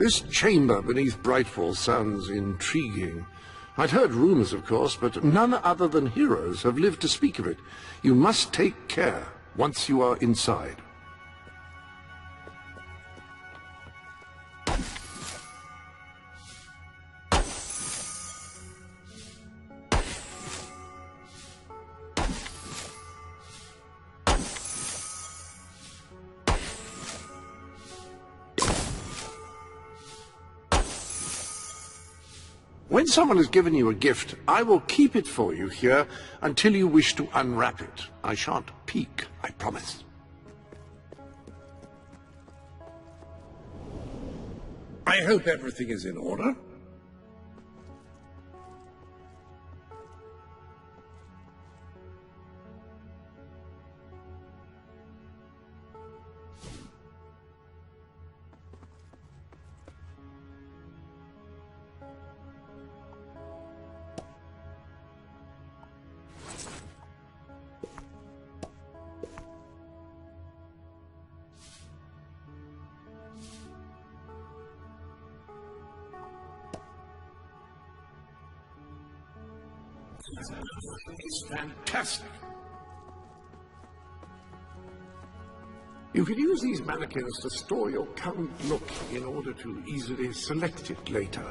This chamber beneath Brightfall sounds intriguing. I'd heard rumors, of course, but none other than heroes have lived to speak of it. You must take care once you are inside. When someone has given you a gift, I will keep it for you here until you wish to unwrap it. I shan't peek, I promise. I hope everything is in order. It's fantastic. You can use these mannequins to store your current look in order to easily select it later.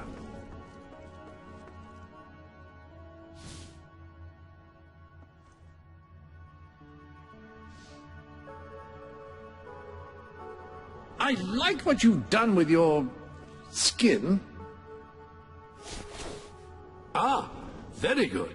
I like what you've done with your skin. Ah, very good.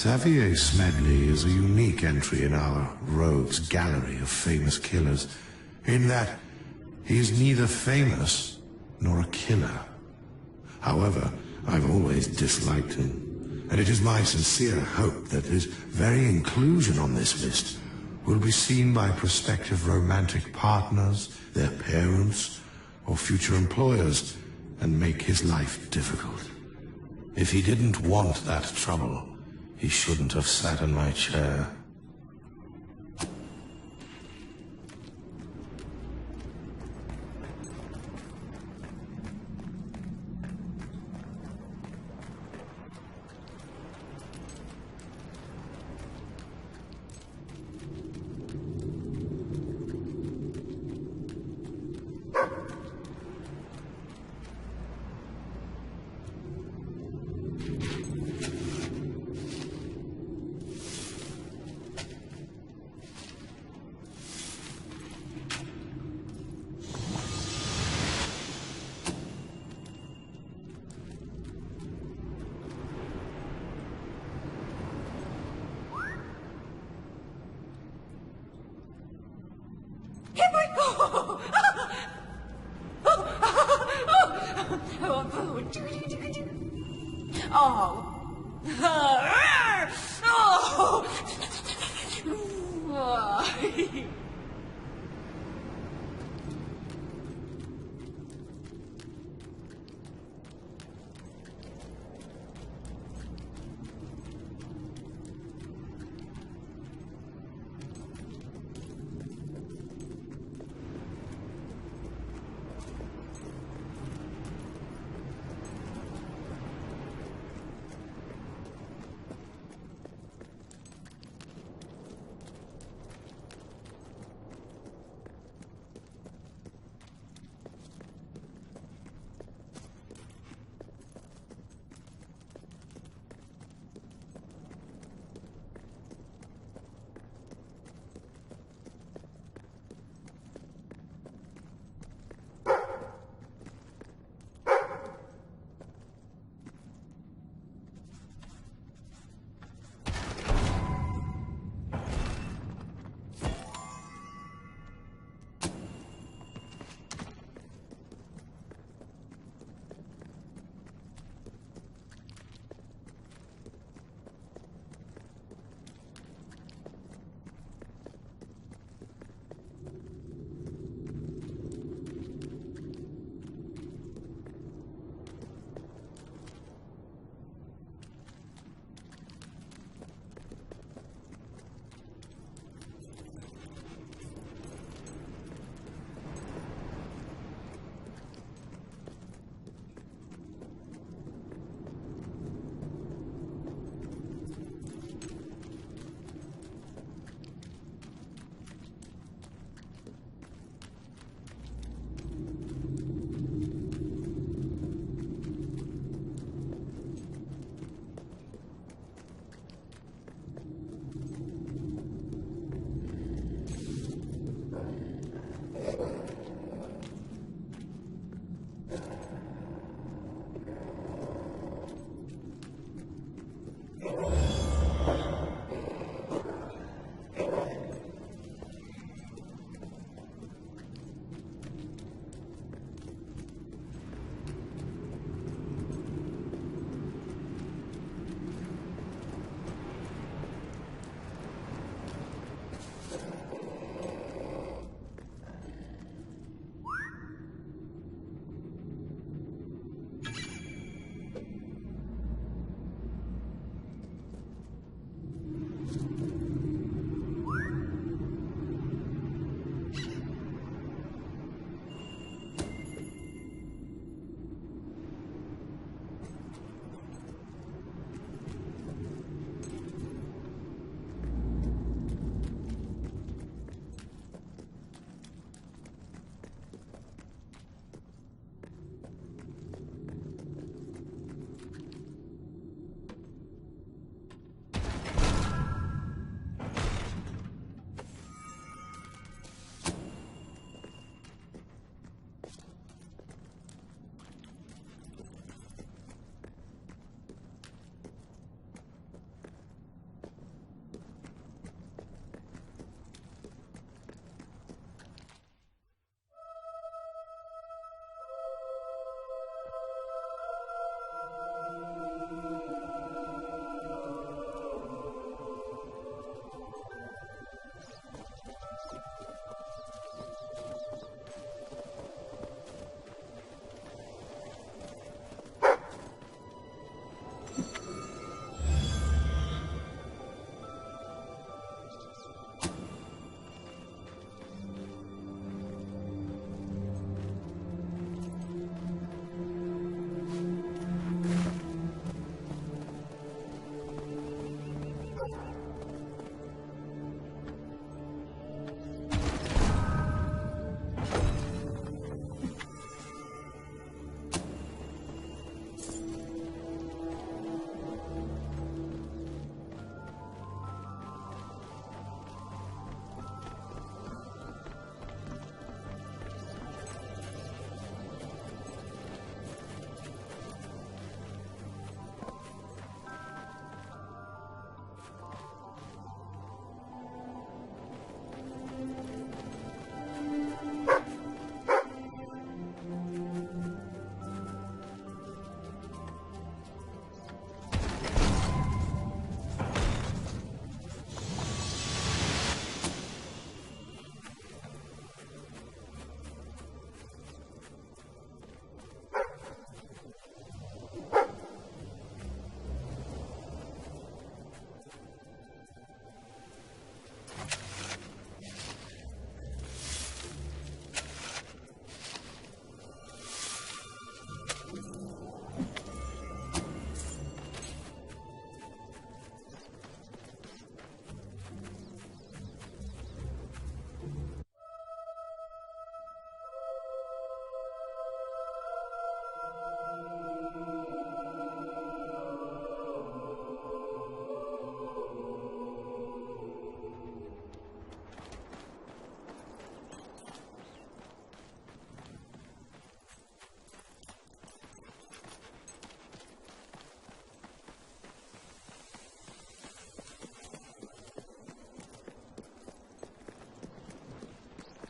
Xavier Smedley is a unique entry in our rogues gallery of famous killers, in that he is neither famous nor a killer. However, I've always disliked him, and it is my sincere hope that his very inclusion on this list will be seen by prospective romantic partners, their parents, or future employers, and make his life difficult. If he didn't want that trouble, he shouldn't have sat in my chair.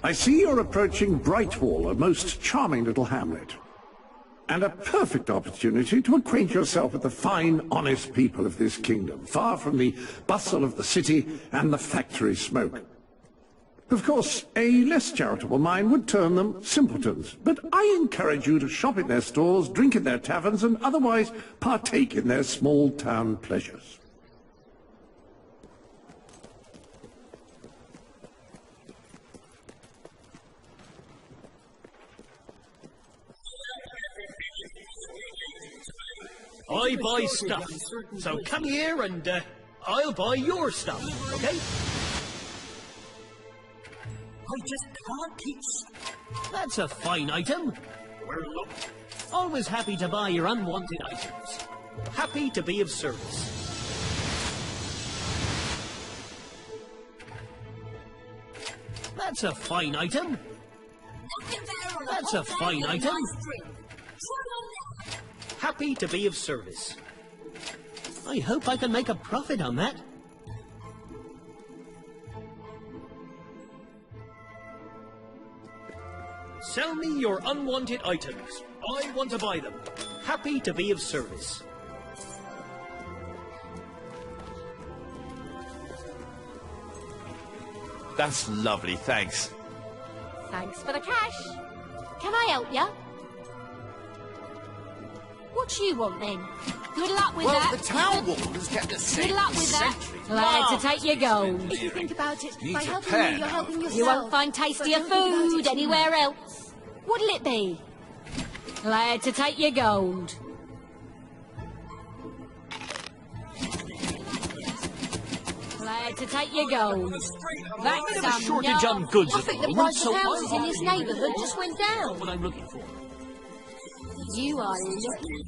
I see you're approaching Brightwall, a most charming little hamlet. And a perfect opportunity to acquaint yourself with the fine, honest people of this kingdom, far from the bustle of the city and the factory smoke. Of course, a less charitable mind would term them simpletons, but I encourage you to shop in their stores, drink in their taverns, and otherwise partake in their small-town pleasures. I buy stuff, so come here and I'll buy your stuff, okay? I just can't keep... That's a fine item. Always happy to buy your unwanted items. Happy to be of service. That's a fine item. That's a fine item. Happy to be of service. I hope I can make a profit on that. Sell me your unwanted items. I want to buy them. Happy to be of service. That's lovely, thanks. Thanks for the cash. Can I help you? What do you want then? Good luck with that. Well, the town wall has kept us safe. Good luck with that. Glad to take your gold. If you think about it, Needs by a helping pen. me, you're helping yourself. You won't find tastier But don't think about food it too anywhere much. else. What'll it be? Glad to take your gold. Glad to take your gold. That's Bit of a some shortage on yarn. goods I at think the the moment, price of so houses in this neighbourhood just went down. what I'm looking for. You are lucky.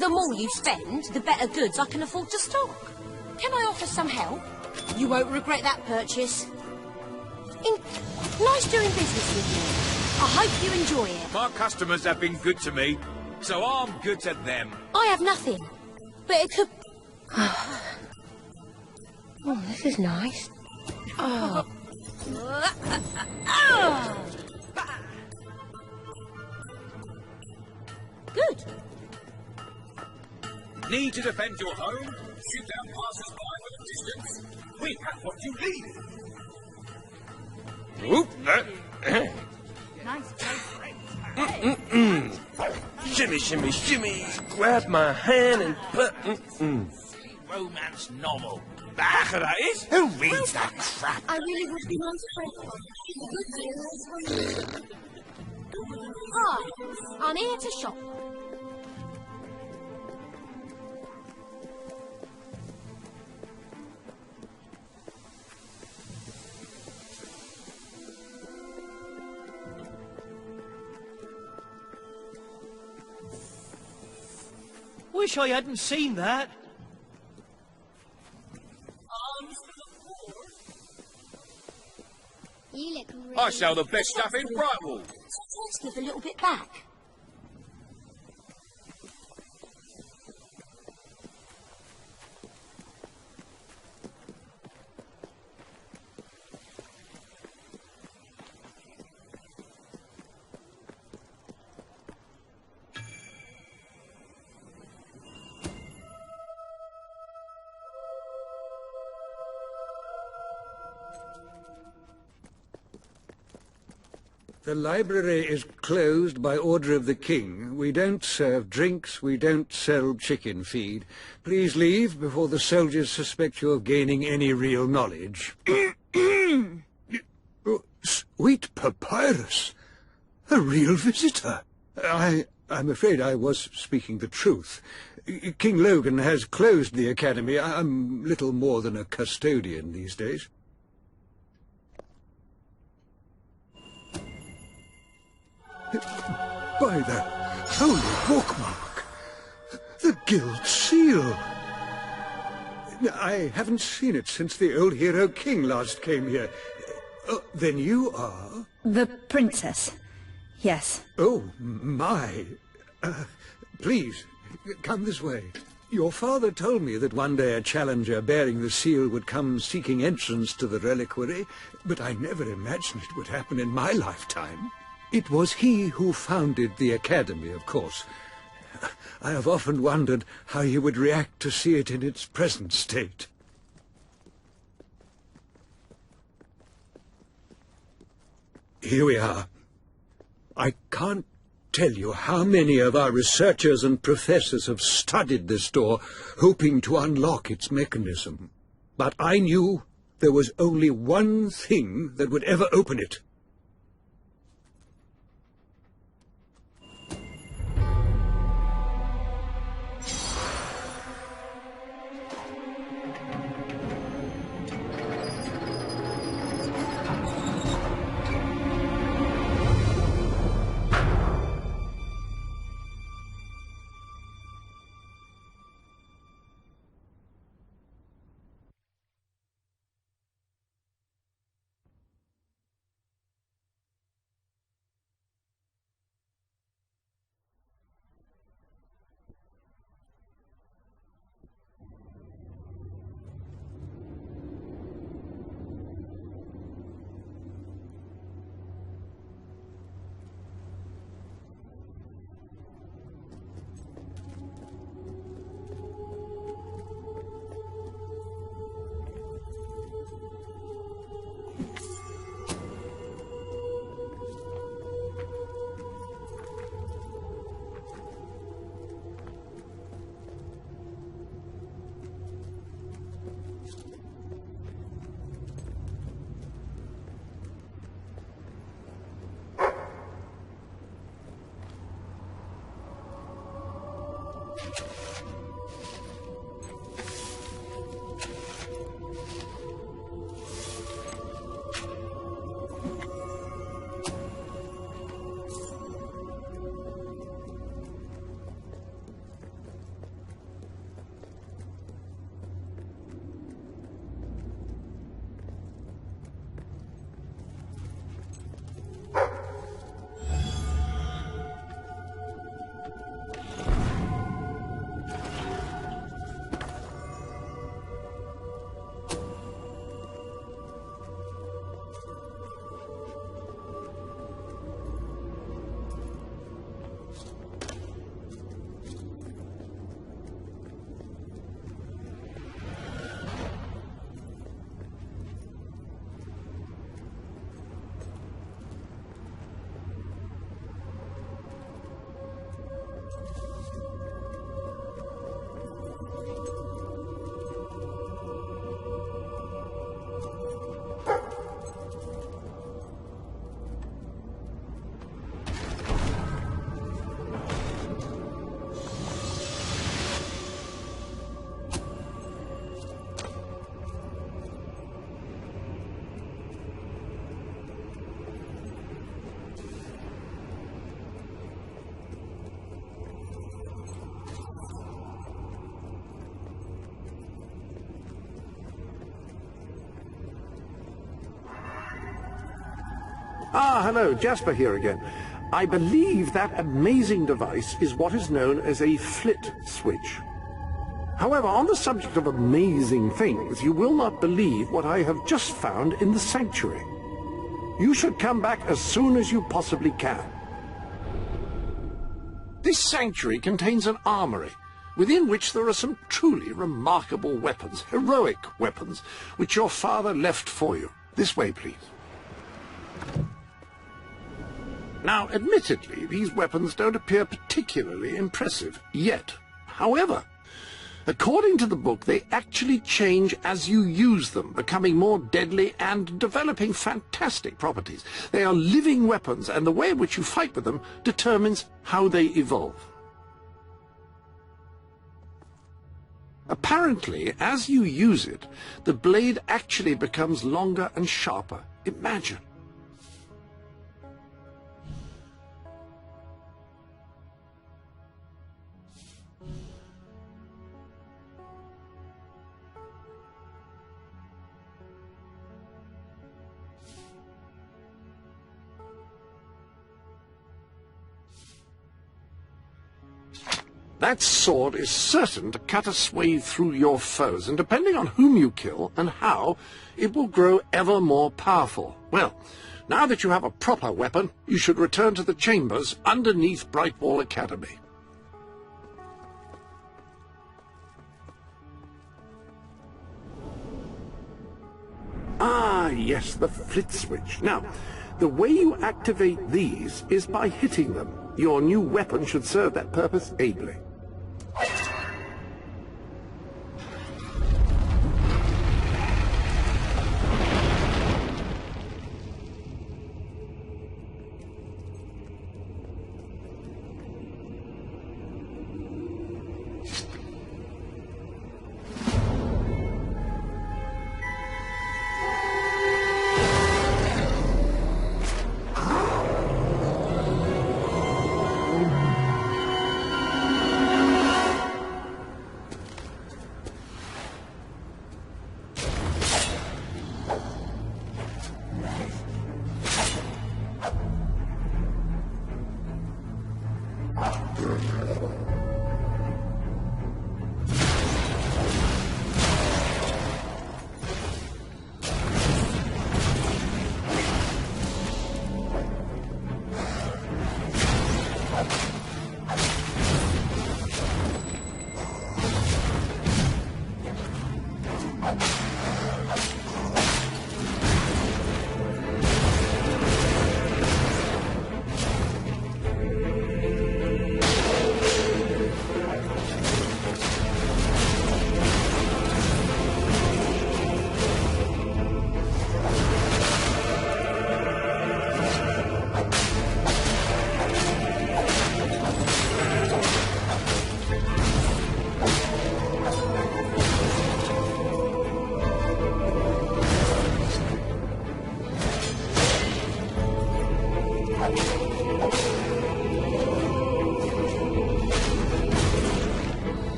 The more you spend, the better goods I can afford to stock. Can I offer some help? You won't regret that purchase. Nice doing business with you. I hope you enjoy it. My customers have been good to me, so I'm good to them. I have nothing, but it could... Oh, this is nice. Oh. Good. Need to defend your home? Shoot down passers-by from a distance? We have what you need. Whoop! Nice place. Shimmy, shimmy, shimmy, grab my hand and put... Romance novel. Ach, that is? Who reads that crap? I really would be nice friend. Hi, I'm here to shop. Wish I hadn't seen that. You look really... I sell the best stuff in Brightwall. Let's give a little bit back. The library is closed by order of the king. We don't serve drinks, we don't sell chicken feed. Please leave before the soldiers suspect you of gaining any real knowledge. Oh, sweet papyrus! A real visitor! I'm afraid I was speaking the truth. King Logan has closed the academy. I'm little more than a custodian these days. By the holy bookmark! The guild seal! I haven't seen it since the old hero king last came here. Then you are? The princess. Yes. Oh, my. Please, come this way. Your father told me that one day a challenger bearing the seal would come seeking entrance to the reliquary, but I never imagined it would happen in my lifetime. It was he who founded the academy, of course. I have often wondered how he would react to see it in its present state. Here we are. I can't tell you how many of our researchers and professors have studied this door, hoping to unlock its mechanism. But I knew there was only one thing that would ever open it. Ah, hello, Jasper here again. I believe that amazing device is what is known as a flit switch. However, on the subject of amazing things, you will not believe what I have just found in the sanctuary. You should come back as soon as you possibly can. This sanctuary contains an armory, within which there are some truly remarkable weapons, heroic weapons, which your father left for you. This way, please. Now, admittedly, these weapons don't appear particularly impressive yet. However, according to the book, they actually change as you use them, becoming more deadly and developing fantastic properties. They are living weapons, and the way in which you fight with them determines how they evolve. Apparently, as you use it, the blade actually becomes longer and sharper. Imagine. That sword is certain to cut a swathe through your foes, and depending on whom you kill and how, it will grow ever more powerful. Well, now that you have a proper weapon, you should return to the chambers underneath Brightwall Academy. Ah, yes, the flit switch. Now, the way you activate these is by hitting them. Your new weapon should serve that purpose ably.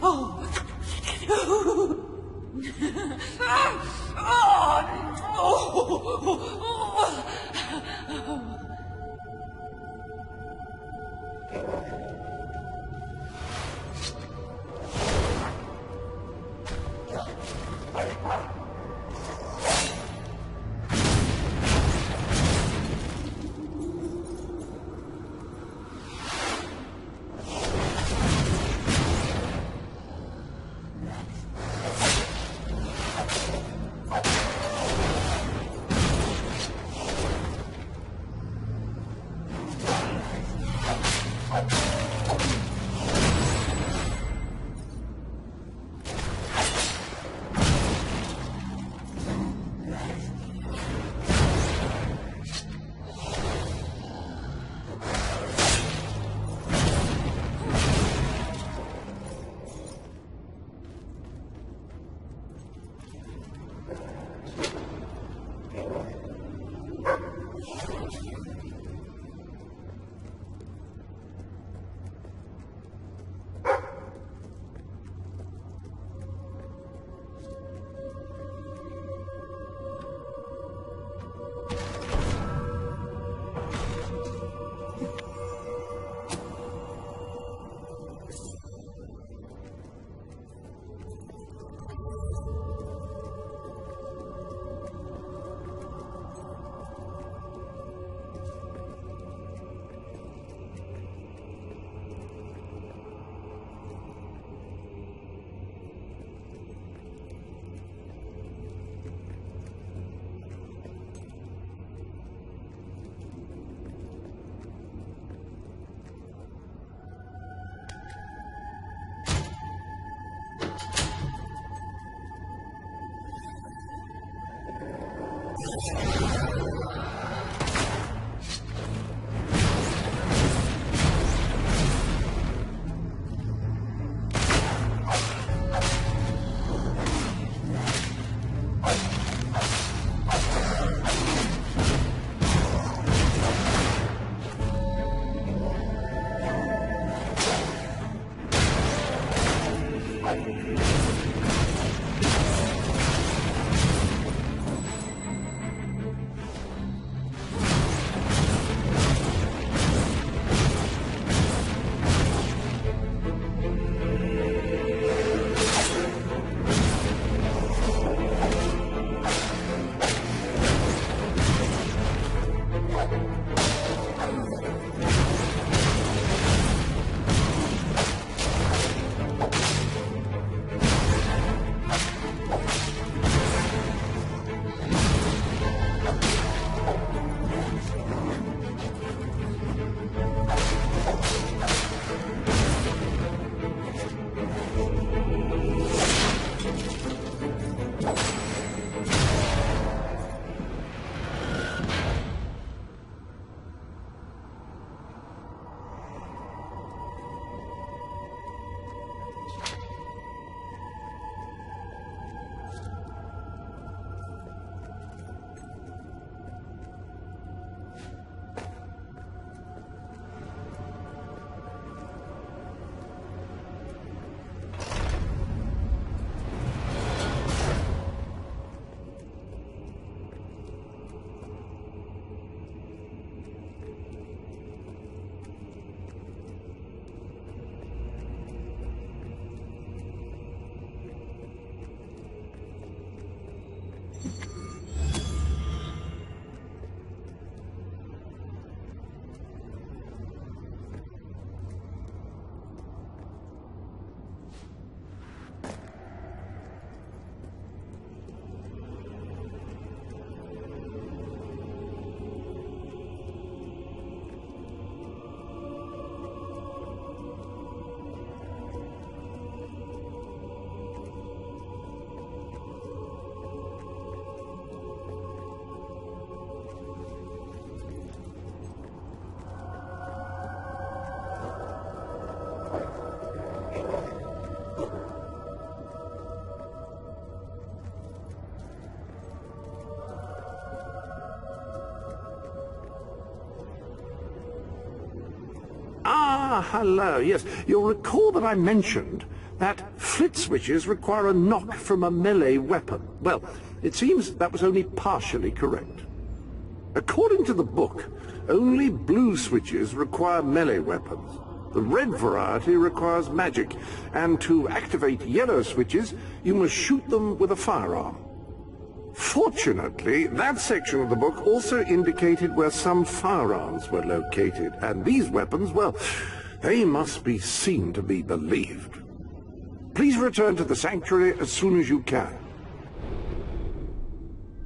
Oh. Ah, hello. Yes, you'll recall that I mentioned that flit switches require a knock from a melee weapon. Well, it seems that was only partially correct. According to the book, only blue switches require melee weapons. The red variety requires magic, and to activate yellow switches, you must shoot them with a firearm. Fortunately, that section of the book also indicated where some firearms were located, and these weapons, well, they must be seen to be believed. Please return to the sanctuary as soon as you can.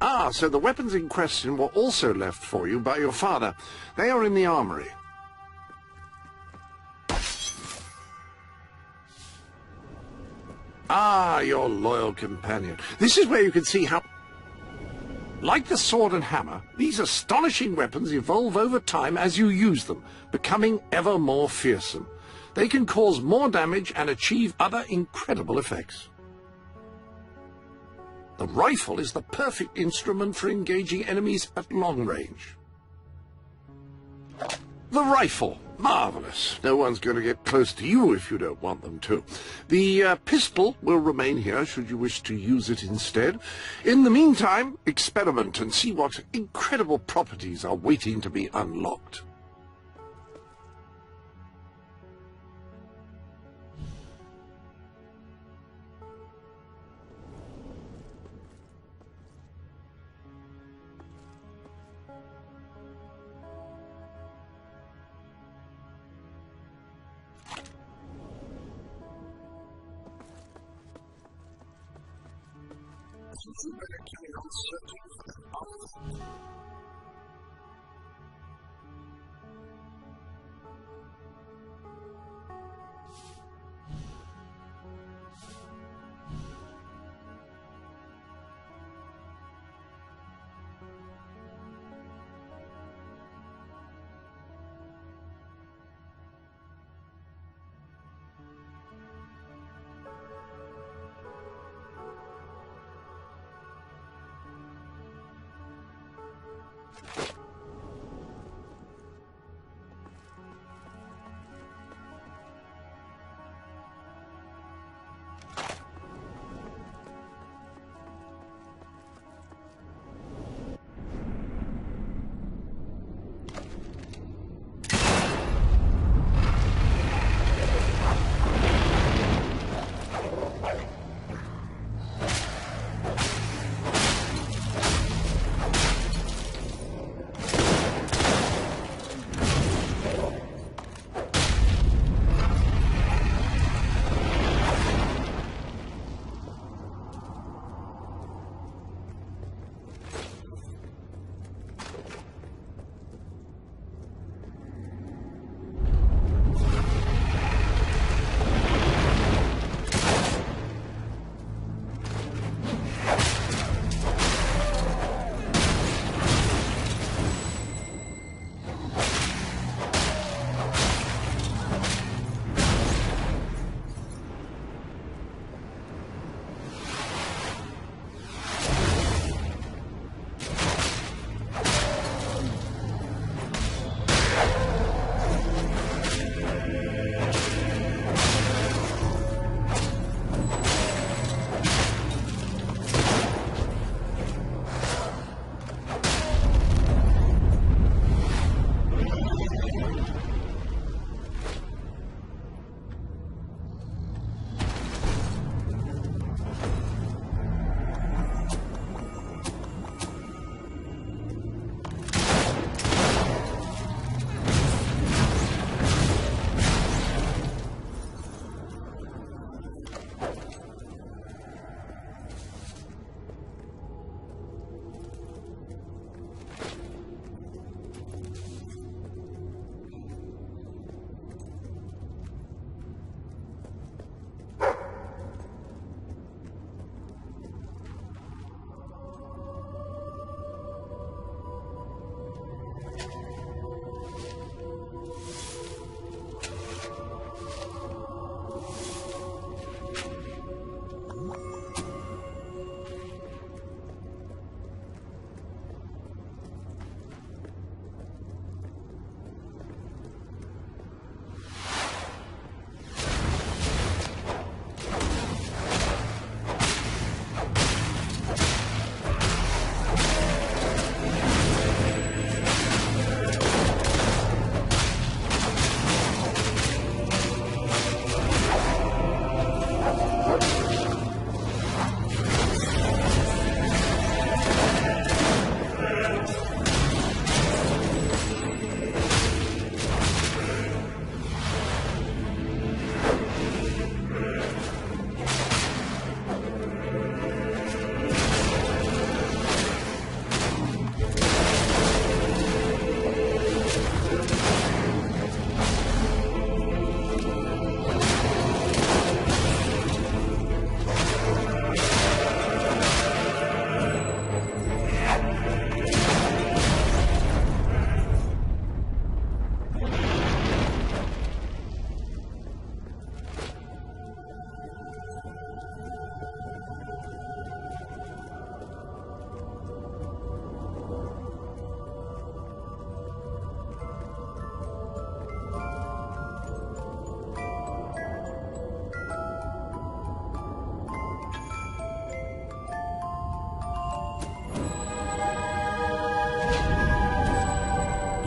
Ah, so the weapons in question were also left for you by your father. They are in the armory. Ah, your loyal companion. This is where you can see how... Like the sword and hammer, these astonishing weapons evolve over time as you use them, becoming ever more fearsome. They can cause more damage and achieve other incredible effects. The rifle is the perfect instrument for engaging enemies at long range. The rifle. Marvelous. No one's going to get close to you if you don't want them to. The pistol will remain here should you wish to use it instead. In the meantime, experiment and see what incredible properties are waiting to be unlocked. You better carry on searching for the path.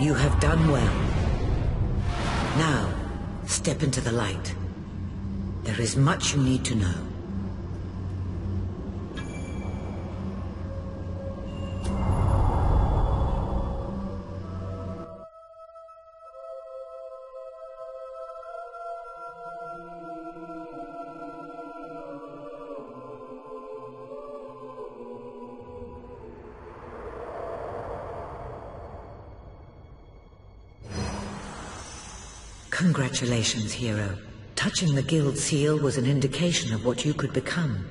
You have done well. Now, step into the light. There is much you need to know. Congratulations, hero. Touching the guild seal was an indication of what you could become.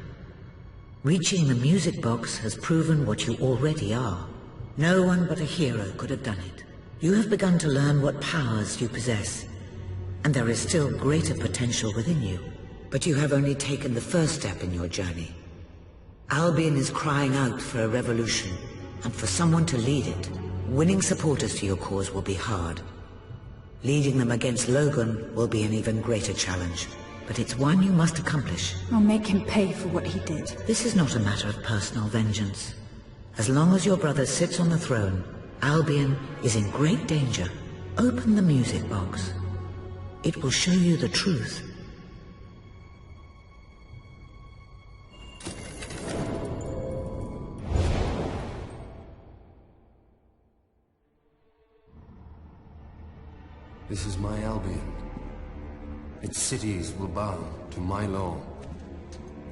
Reaching the music box has proven what you already are. No one but a hero could have done it. You have begun to learn what powers you possess, and there is still greater potential within you. But you have only taken the first step in your journey. Albion is crying out for a revolution, and for someone to lead it. Winning supporters to your cause will be hard. Leading them against Logan will be an even greater challenge, but it's one you must accomplish. I'll make him pay for what he did. This is not a matter of personal vengeance. As long as your brother sits on the throne, Albion is in great danger. Open the music box. It will show you the truth. This is my Albion. Its cities will bow to my law,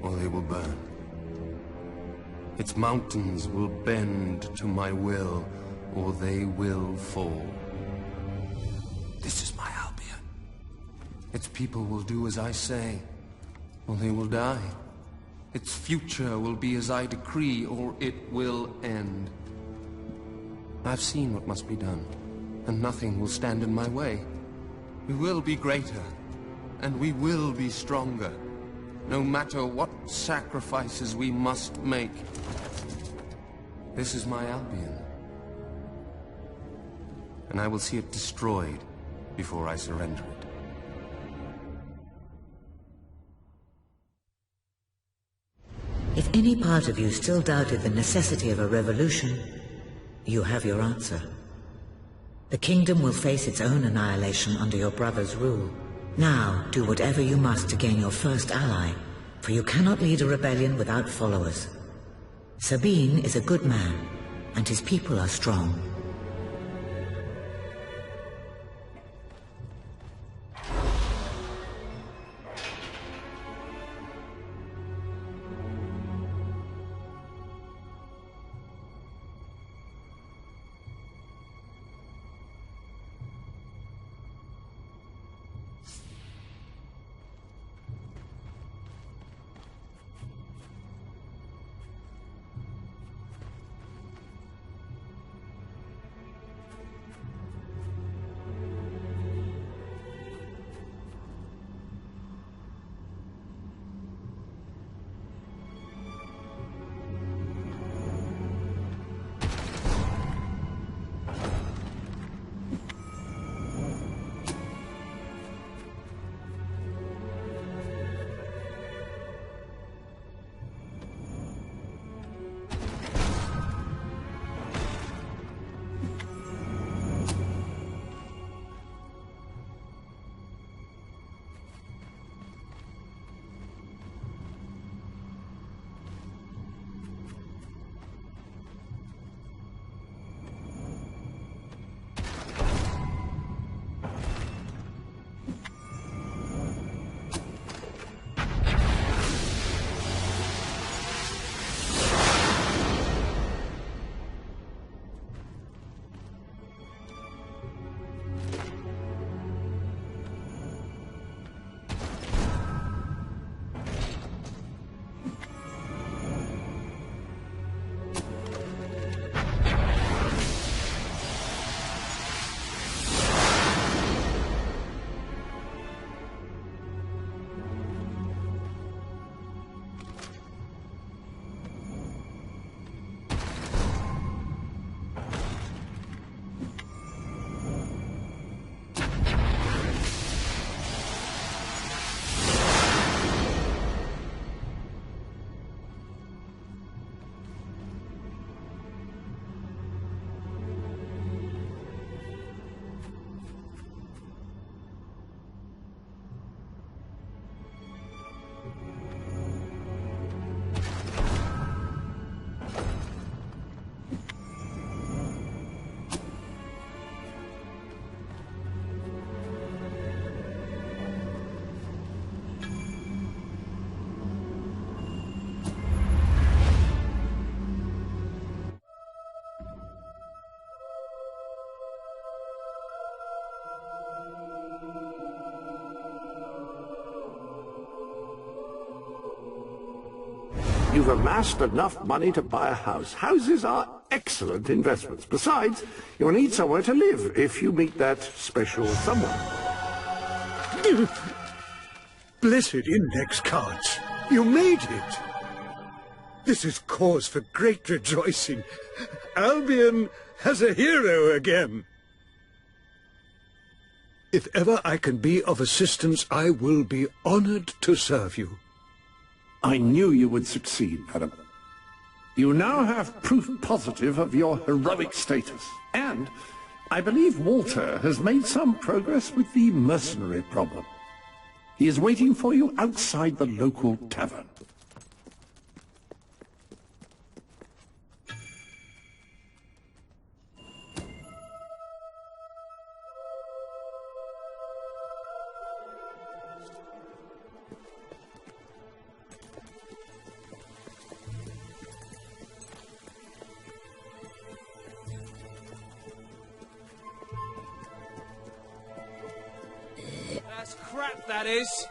or they will burn. Its mountains will bend to my will, or they will fall. This is my Albion. Its people will do as I say, or they will die. Its future will be as I decree, or it will end. I've seen what must be done, and nothing will stand in my way. We will be greater, and we will be stronger, no matter what sacrifices we must make. This is my Albion, and I will see it destroyed before I surrender it. If any part of you still doubted the necessity of a revolution, you have your answer. The kingdom will face its own annihilation under your brother's rule. Now, do whatever you must to gain your first ally, for you cannot lead a rebellion without followers. Sabine is a good man, and his people are strong. You've amassed enough money to buy a house. Houses are excellent investments. Besides, you'll need somewhere to live if you meet that special someone. Blessed index cards. You made it. This is cause for great rejoicing. Albion has a hero again. If ever I can be of assistance, I will be honored to serve you. I knew you would succeed, madam. You now have proof positive of your heroic status. And I believe Walter has made some progress with the mercenary problem. He is waiting for you outside the local tavern. That's crap, that is.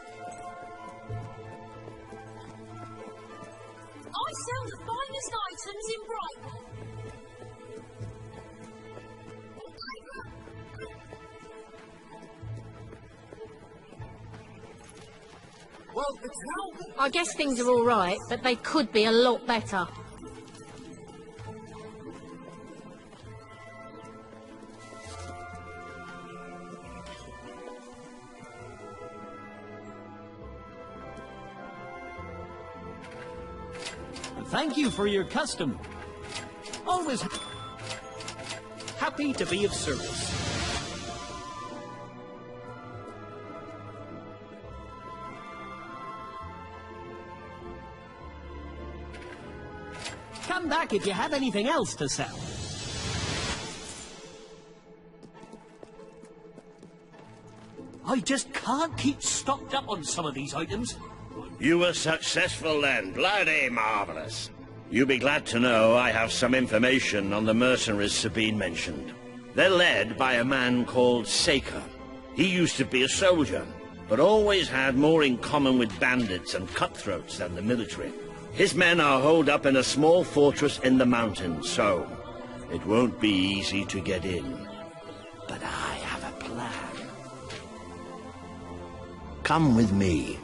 I sell the finest items in Brighton. Well, it's how... I guess things are all right, but they could be a lot better. Thank you for your custom. Always happy to be of service. Come back if you have anything else to sell. I just can't keep stocked up on some of these items. You were successful then. Bloody marvellous. You'll be glad to know I have some information on the mercenaries Sabine mentioned. They're led by a man called Saker. He used to be a soldier, but always had more in common with bandits and cutthroats than the military. His men are holed up in a small fortress in the mountains, so it won't be easy to get in. But I have a plan. Come with me.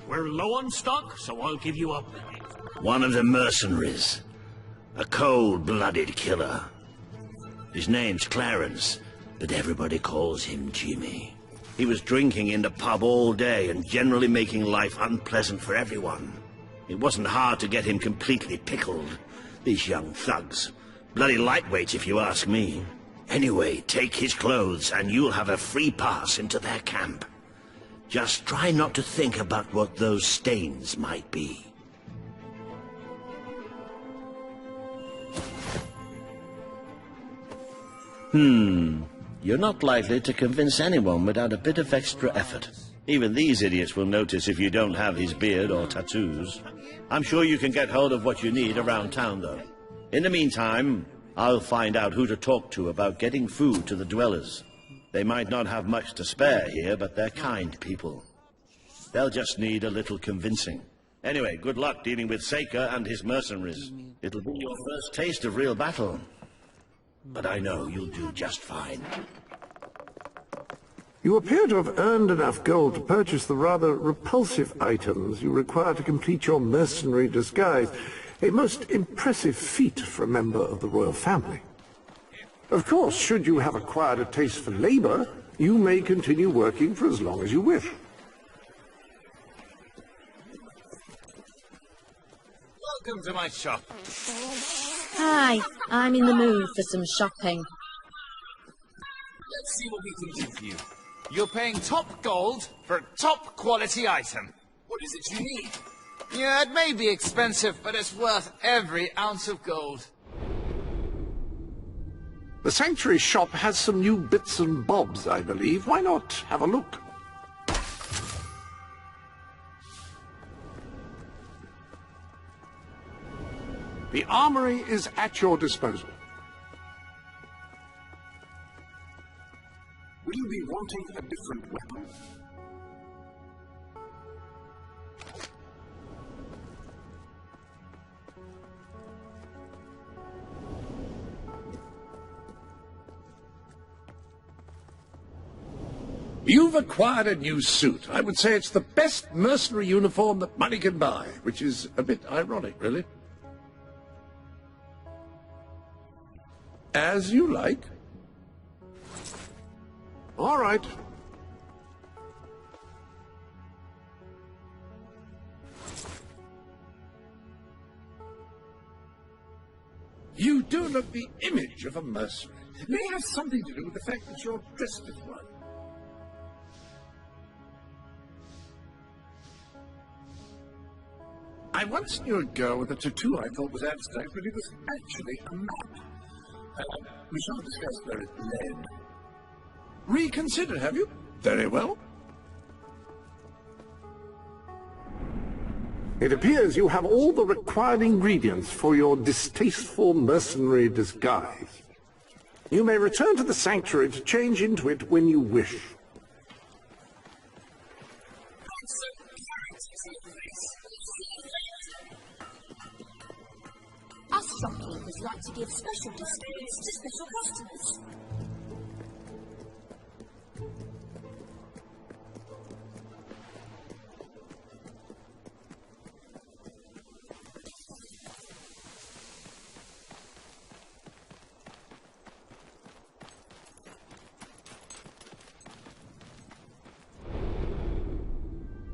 We're low on stock, so I'll give you a... One of the mercenaries. A cold-blooded killer. His name's Clarence, but everybody calls him Jimmy. He was drinking in the pub all day and generally making life unpleasant for everyone. It wasn't hard to get him completely pickled. These young thugs. Bloody lightweights, if you ask me. Anyway, take his clothes and you'll have a free pass into their camp. Just try not to think about what those stains might be. You're not likely to convince anyone without a bit of extra effort. Even these idiots will notice if you don't have his beard or tattoos. I'm sure you can get hold of what you need around town, though. In the meantime, I'll find out who to talk to about getting food to the dwellers. They might not have much to spare here, but they're kind people. They'll just need a little convincing. Anyway, good luck dealing with Saker and his mercenaries. It'll be your first taste of real battle. But I know you'll do just fine. You appear to have earned enough gold to purchase the rather repulsive items you require to complete your mercenary disguise. A most impressive feat for a member of the royal family. Of course, should you have acquired a taste for labor, you may continue working for as long as you wish. Welcome to my shop. Hi, I'm in the mood for some shopping. Let's see what we can do for you. You're paying top gold for a top quality item. What is it you need? Yeah, it may be expensive, but it's worth every ounce of gold. The Sanctuary shop has some new bits and bobs, I believe. Why not have a look? The armory is at your disposal. Will you be wanting a different weapon? You've acquired a new suit. I would say it's the best mercenary uniform that money can buy, which is a bit ironic, really. As you like. All right. You do look the image of a mercenary. It may have something to do with the fact that you're dressed as one. I once knew a girl with a tattoo I thought was abstract, but it was actually a map. We shall discuss where it led. Reconsidered, have you? Very well. It appears you have all the required ingredients for your distasteful mercenary disguise. You may return to the sanctuary to change into it when you wish. Us shopkeepers like to give special discounts to special customers.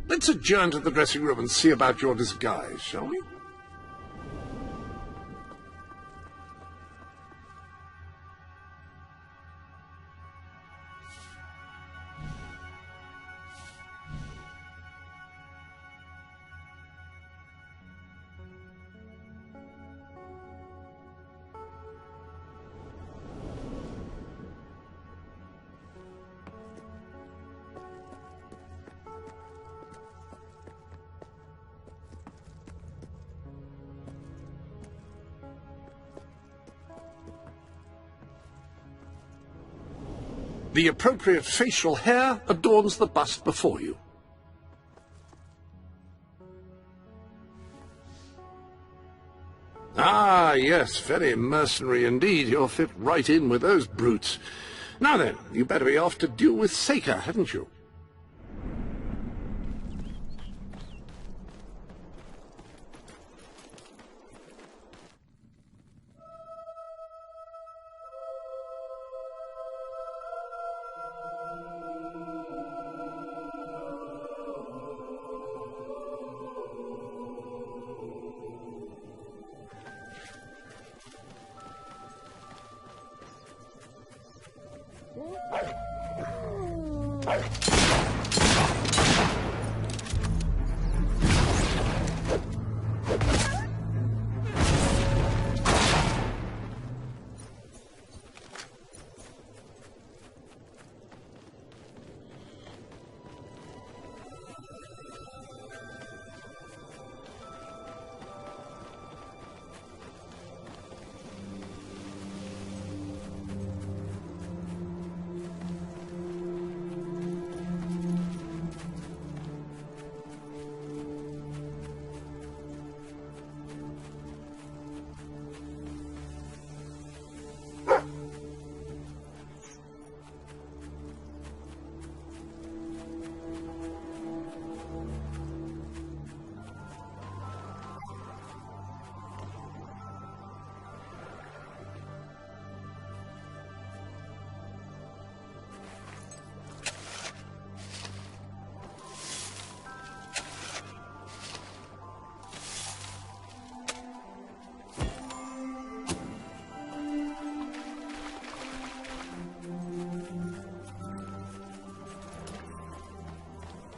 Let's adjourn to the dressing room and see about your disguise, shall we? The appropriate facial hair adorns the bust before you. Ah, yes, very mercenary indeed. You'll fit right in with those brutes. Now then, you better be off to deal with Saker, hadn't you?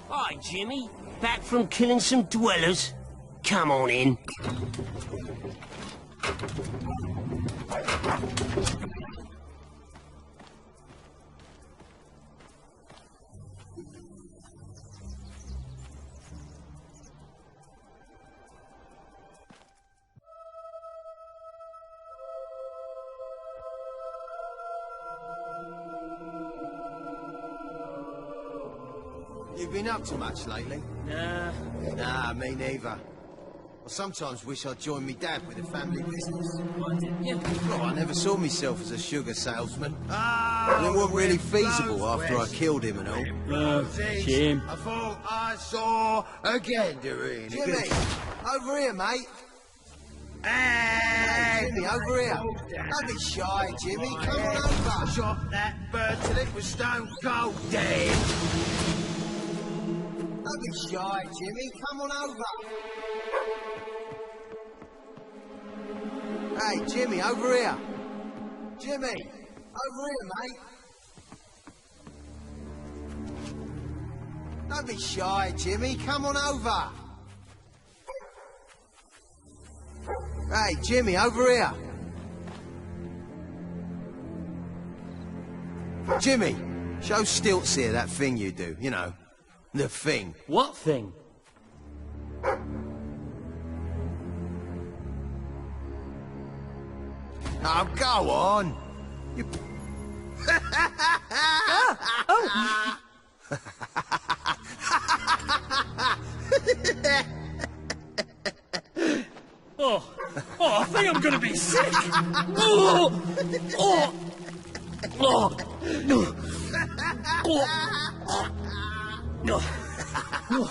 Hi, Jimmy. Back from killing some dwellers? Come on in. You been up to much lately? Nah. Nah, me neither. I sometimes wish I'd joined me dad with a family business. Why didn't you? Well, I never saw myself as a sugar salesman. And it wasn't really feasible after I killed him and all. Shame. I thought I saw a gathering. Jimmy, over here, mate. Hey, Jimmy, over here. Don't be shy, Jimmy. Come on over. Shot that bird till it was stone cold dead. Don't be shy, Jimmy. Come on over. Hey, Jimmy, over here. Jimmy, over here, mate. Don't be shy, Jimmy. Come on over. Hey, Jimmy, over here. Jimmy, show Stilts here that thing you do, you know. The thing. What thing? Oh, go on. You... Oh, I think I'm gonna be sick. Oh, oh, oh, no, no, no.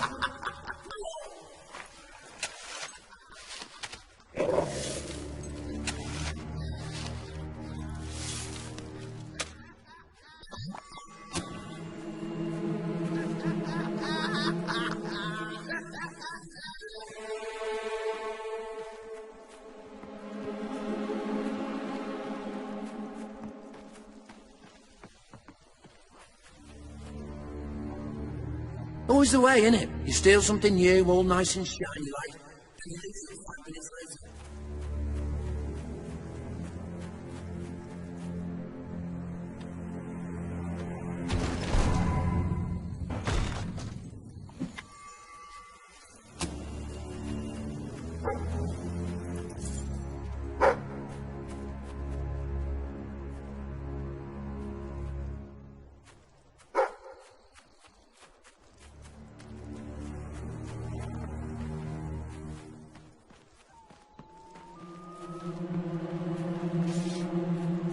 Always the way, innit? You steal something new, all nice and shiny like.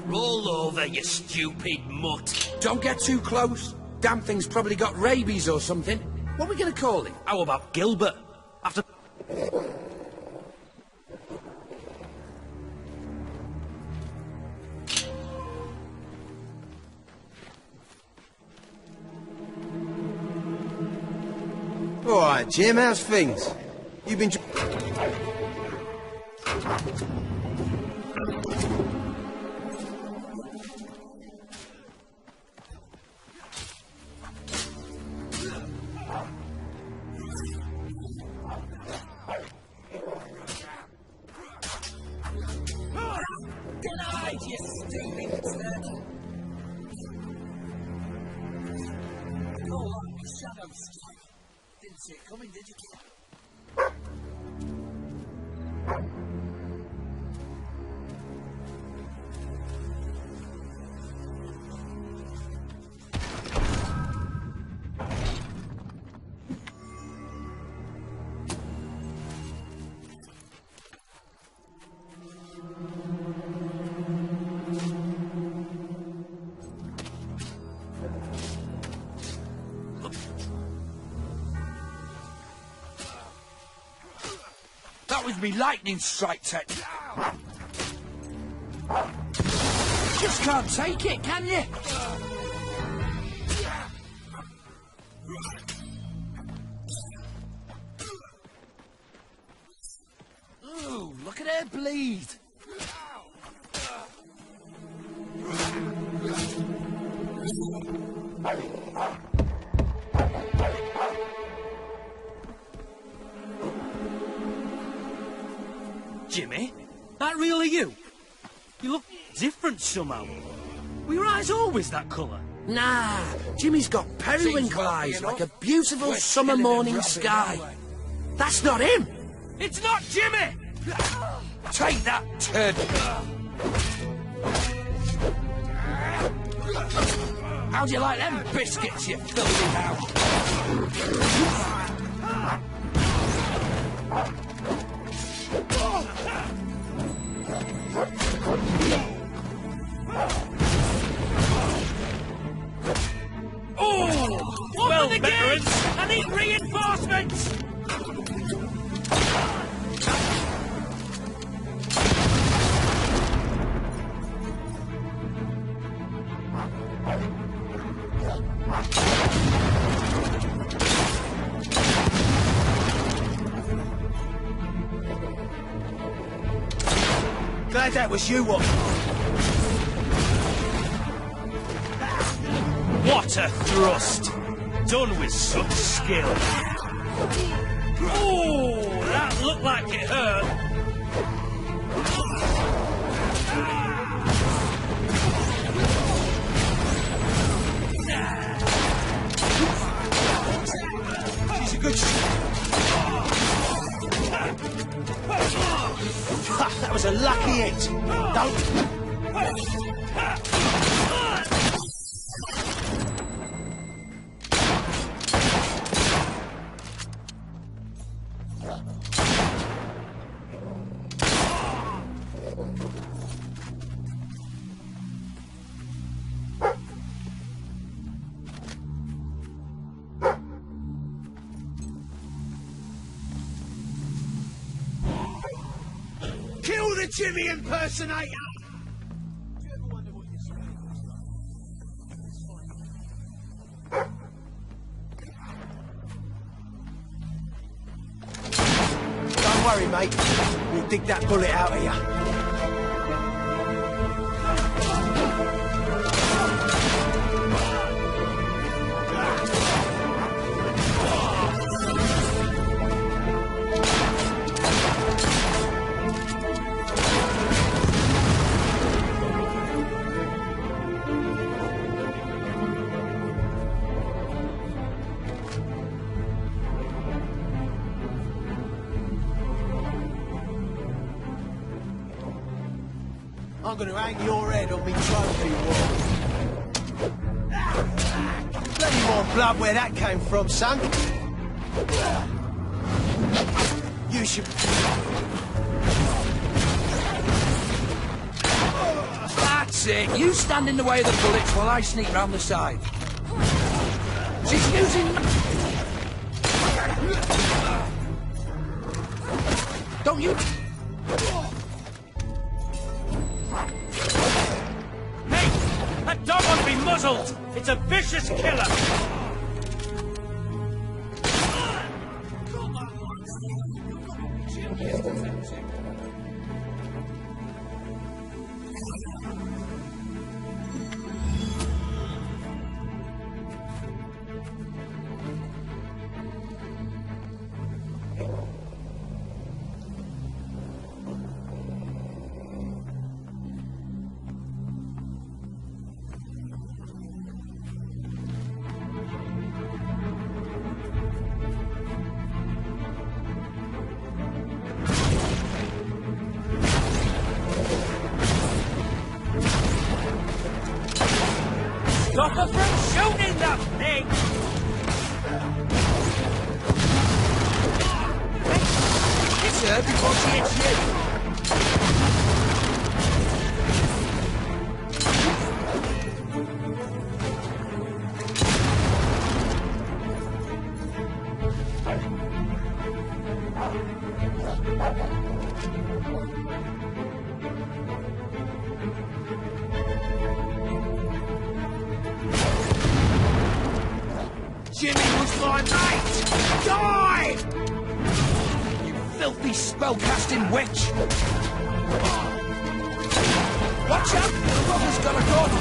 Roll over, you stupid mutt. Don't get too close. Damn thing's probably got rabies or something. What are we gonna call him? How about Gilbert? After... All right, Jim, how's things? You've been... Didn't see it coming, did you? That was me lightning strike tech. Just can't take it, can you? Ooh, look at her bleed. Jimmy, that really you? You look different somehow. Were your eyes always that colour? Nah, Jimmy's got periwinkle eyes like a beautiful summer morning sky. That's not him. It's not Jimmy! Take that, turd. How do you like them biscuits, you filthy hound? Oh! Well, veterans, I need reinforcements! Glad that was you, what? What a thrust! Done with such skill. Oh, that looked like it hurt. She's a good that was a lucky hit. Don't... Kill the Jimmy impersonator! Don't worry, mate. We'll dig that bullet out of you. I'm going to hang your head on me trophy wall. Plenty more blood where that came from, son. You should... That's it. You stand in the way of the bullets while I sneak round the side. She's using... Don't you... That dog ought to be muzzled! It's a vicious killer! Stop her from shooting that thing! Hit her before she hits you! Jimmy was my mate! Die! You filthy spellcasting witch! Watch out! The brother's got a gun!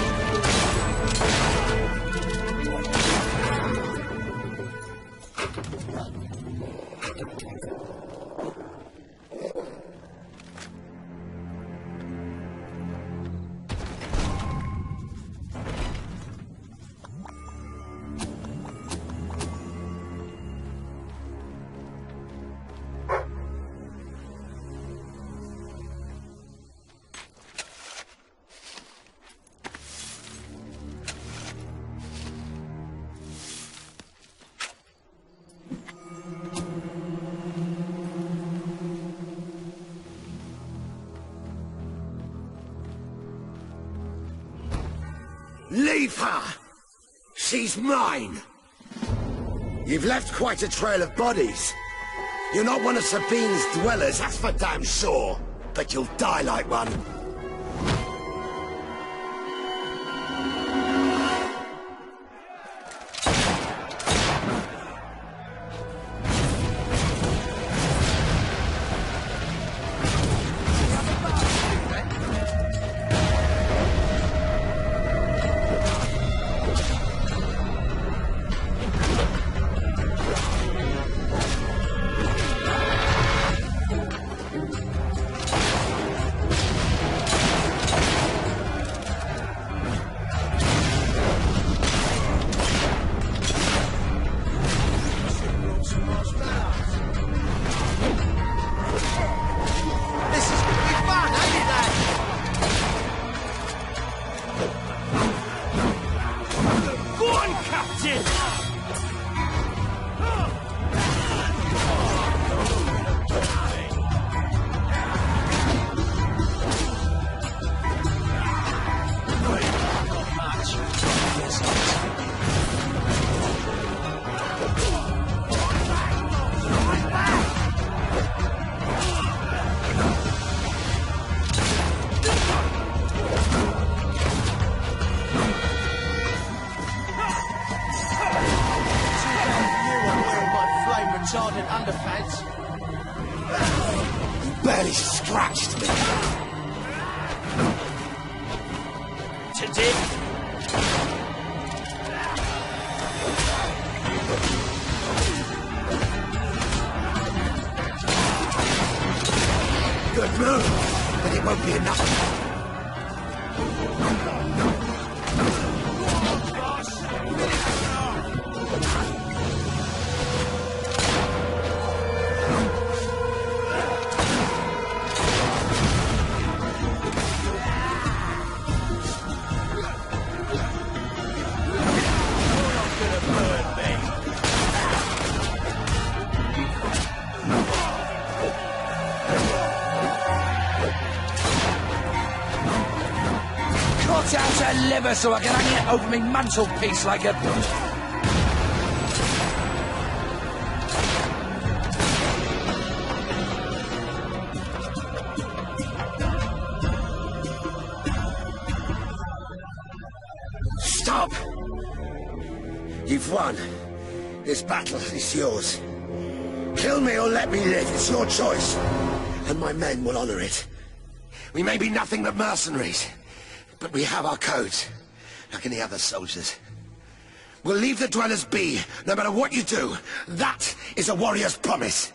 Leave her! She's mine! You've left quite a trail of bodies. You're not one of Sabine's dwellers, that's for damn sure. But you'll die like one. Barely scratched me. Today. Good move, but it won't be enough. Cut out her liver so I can hang it over me mantelpiece like a... Stop! You've won. This battle is yours. Kill me or let me live. It's your choice. And my men will honor it. We may be nothing but mercenaries, but we have our codes, like any other soldiers. We'll leave the dwellers be, no matter what you do. That is a warrior's promise.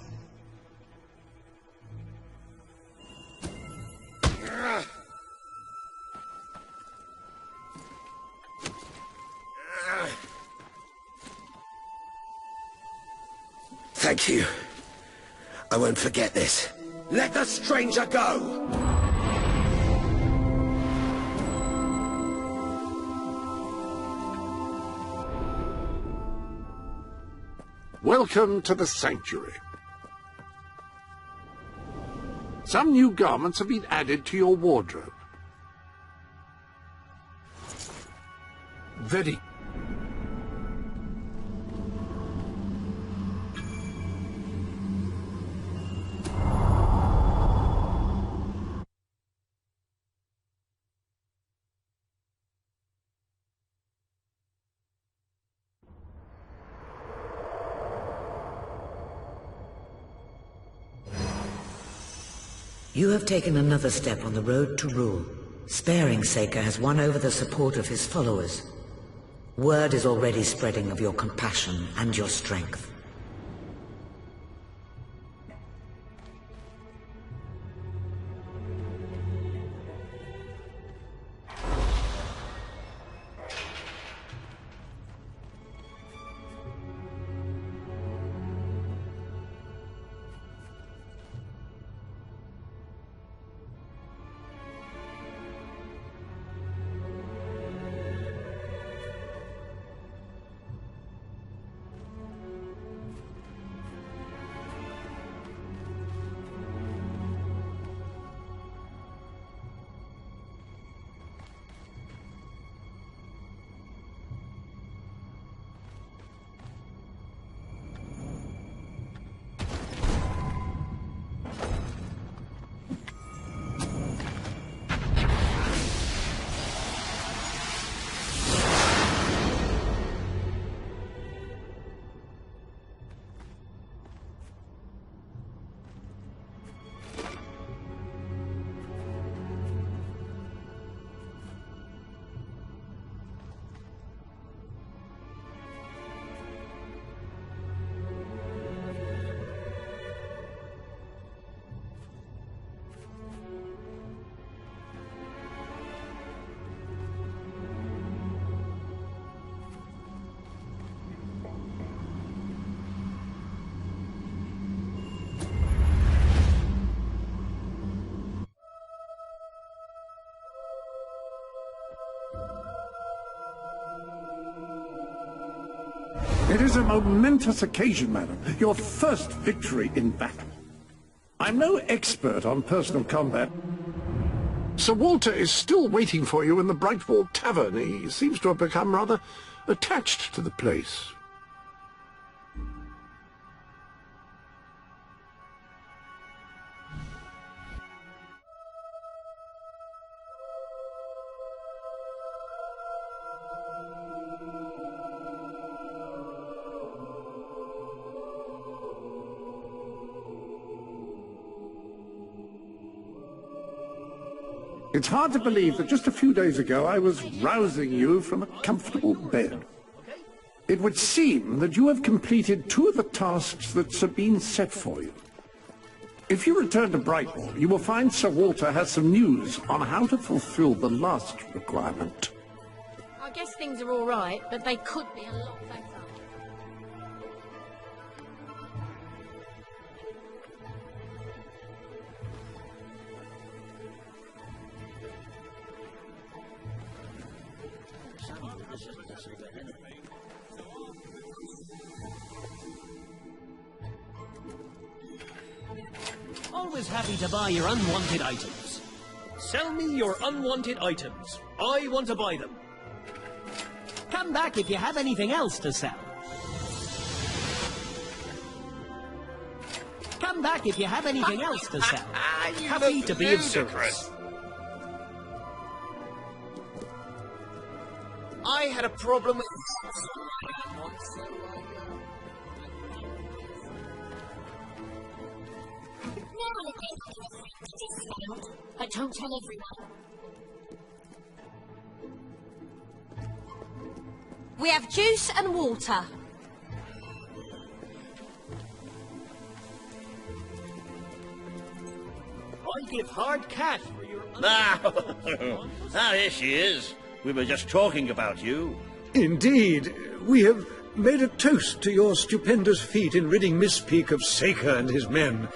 Thank you. I won't forget this. Let the stranger go! Welcome to the sanctuary. Some new garments have been added to your wardrobe. Very... You have taken another step on the road to rule. Sparing Saker has won over the support of his followers. Word is already spreading of your compassion and your strength. It is a momentous occasion, madam. Your first victory in battle. I'm no expert on personal combat. Sir Walter is still waiting for you in the Brightwall Tavern. He seems to have become rather attached to the place. It's hard to believe that just a few days ago I was rousing you from a comfortable bed. It would seem that you have completed 2 of the tasks that Sabine set for you. If you return to Brightwall, you will find Sir Walter has some news on how to fulfill the last requirement. I guess things are all right, but they could be a lot better. Always happy to buy your unwanted items. Sell me your unwanted items. I want to buy them. Come back if you have anything else to sell. Come back if you have anything else to sell. Happy to be of service. I had a problem with... But don't tell everyone. We have juice and water. I give hard cash for your... Ah, here she is. We were just talking about you. Indeed. We have made a toast to your stupendous feat in ridding Misspeak of Saker and his men.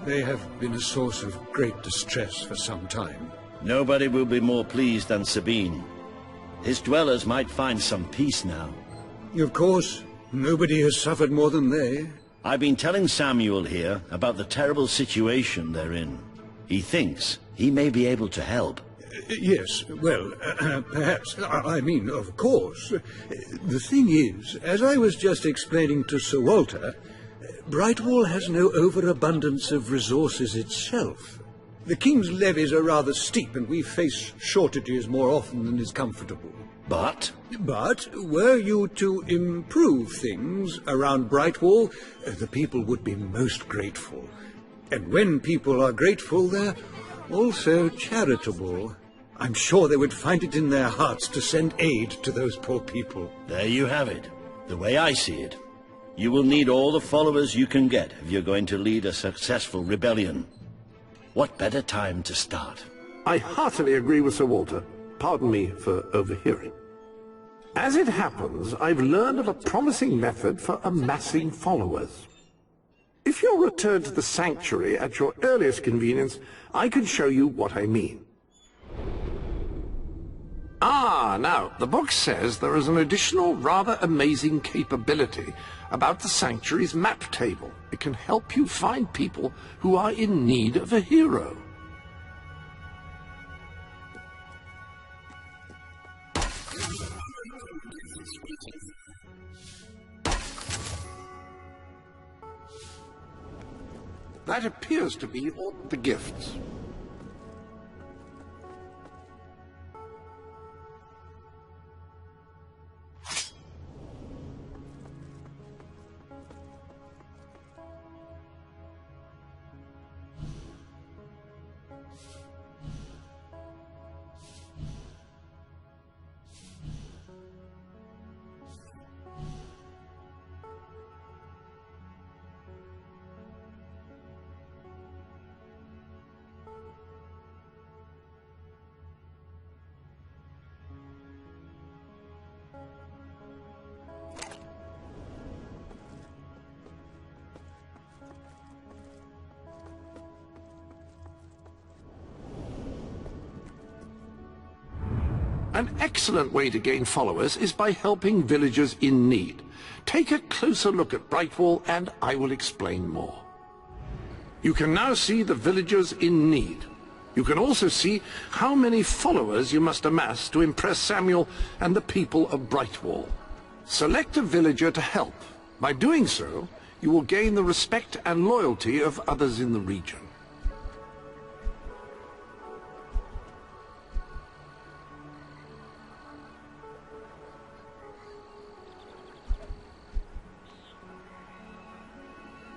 They have been a source of great distress for some time. Nobody will be more pleased than Sabine. His dwellers might find some peace now. Of course, nobody has suffered more than they. I've been telling Samuel here about the terrible situation they're in. He thinks he may be able to help. Yes, well, perhaps. I mean, of course. The thing is, as I was just explaining to Sir Walter, Brightwall has no overabundance of resources itself. The King's levies are rather steep, and we face shortages more often than is comfortable. But, were you to improve things around Brightwall, the people would be most grateful. And when people are grateful, they're also charitable. I'm sure they would find it in their hearts to send aid to those poor people. There you have it. The way I see it. You will need all the followers you can get if you're going to lead a successful rebellion. What better time to start? I heartily agree with Sir Walter. Pardon me for overhearing. As it happens, I've learned of a promising method for amassing followers. If you'll return to the sanctuary at your earliest convenience, I can show you what I mean. Now, the book says there is an additional, rather amazing capability about the sanctuary's map table. It can help you find people who are in need of a hero. That appears to be all the gifts. An excellent way to gain followers is by helping villagers in need. take a closer look at Brightwall and I will explain more. You can now see the villagers in need. You can also see how many followers you must amass to impress Samuel and the people of Brightwall. Select a villager to help. By doing so, you will gain the respect and loyalty of others in the region.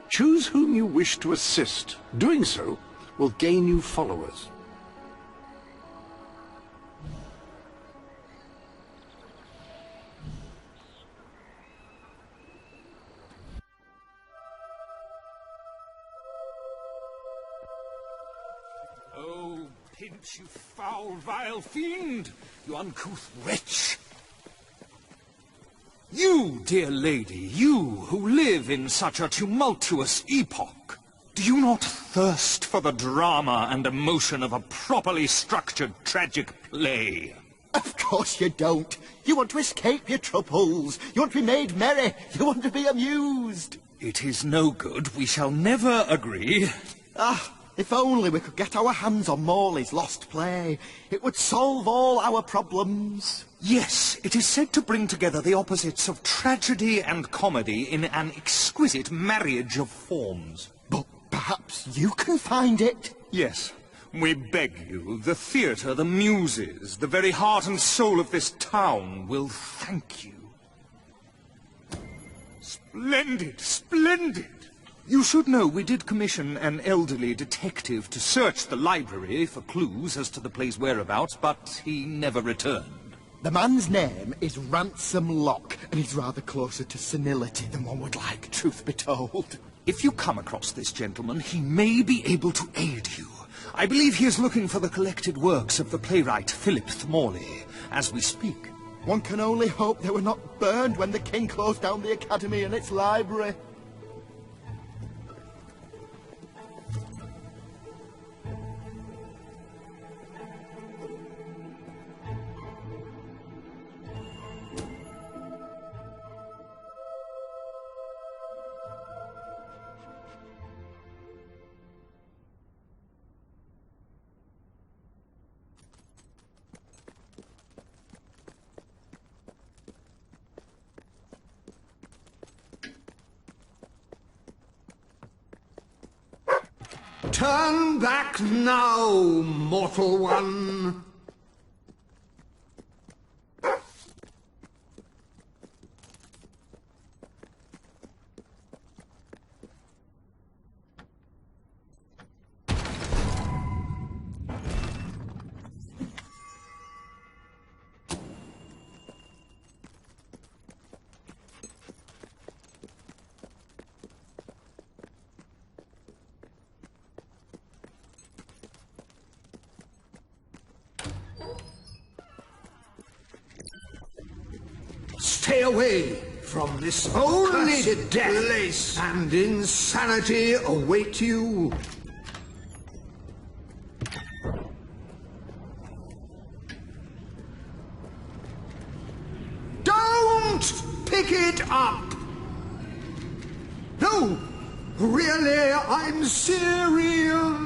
Choose whom you wish to assist. Doing so will gain you followers. Oh, Pinch, you foul, vile fiend! You uncouth wretch! You, dear lady, you who live in such a tumultuous epoch, do you not thirst for the drama and emotion of a properly structured tragic play? Of course you don't. You want to escape your troubles. You want to be made merry. You want to be amused. It is no good. We shall never agree. Ah, if only we could get our hands on Morley's lost play. It would solve all our problems. Yes, it is said to bring together the opposites of tragedy and comedy in an exquisite marriage of forms. But perhaps you can find it? Yes, we beg you. The theatre, the muses, the very heart and soul of this town will thank you. Splendid, splendid! You should know we did commission an elderly detective to search the library for clues as to the play's whereabouts, but he never returned. The man's name is Ransom Locke, and he's rather closer to senility than one would like, truth be told. If you come across this gentleman, he may be able to aid you. I believe he is looking for the collected works of the playwright Phillipth Morley, as we speak. One can only hope they were not burned when the king closed down the academy and its library. Turn back now, mortal one. Stay away from this Only accursed death place, and insanity await you. Don't pick it up! No, really, I'm serious.